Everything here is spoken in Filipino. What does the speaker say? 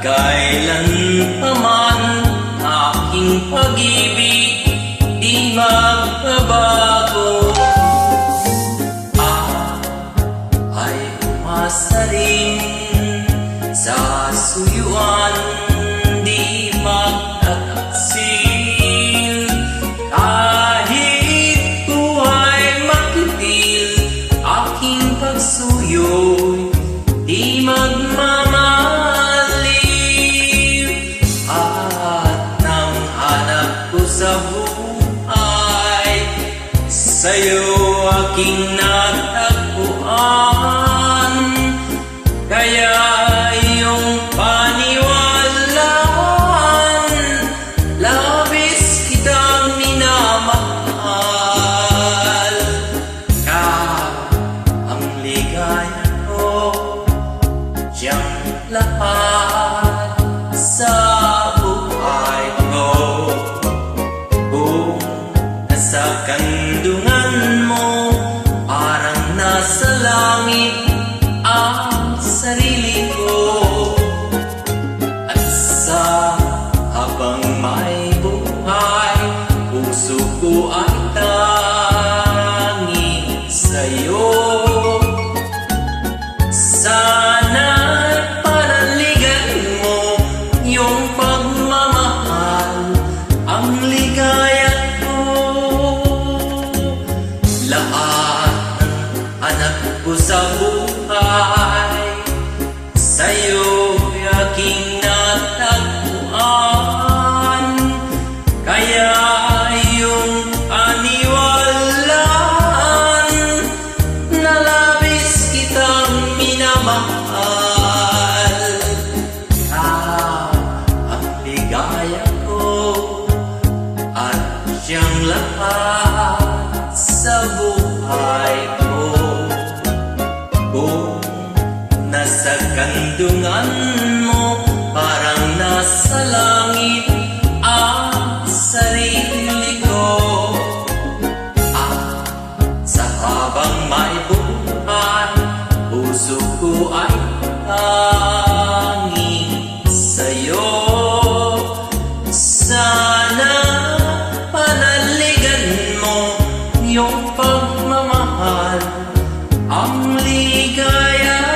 kailan pa man aking pag-ibig di magbabago. Ay umasa rin sa suyuan di magtataksil. Kahit buhay makitil, aking pagsuyo'y di magmamaliw. At nang hanap ko sa buhay, sa'yo aking natagpuan. Kaya iyong paniwalaan, labis kitang minamahal. Ka ang ligaya ko, siyang lahat sa buhay ko. Kung nasa kandungan mo, parang nasa langit ang sarili ko. At sa habang may buhay, puso ko ay tanging sa'yo. Sana'y panaligan mo yung pagmamahal, ang ligaya ko. Lahat ng anak ko sa buhay, sa'yo'y aking natagpuan. Kaya iyong aniwalaan, na labis kitang minamahal. Ang ligaya ko at siyang lahat sa buhay ko. Kung nasa kandungan mo, parang nasa langit ang sarili ko. At sa habang may buhay, puso ko ay tanging sa'yo. Sana panaligan mo yung pagmamahal, ang ligaya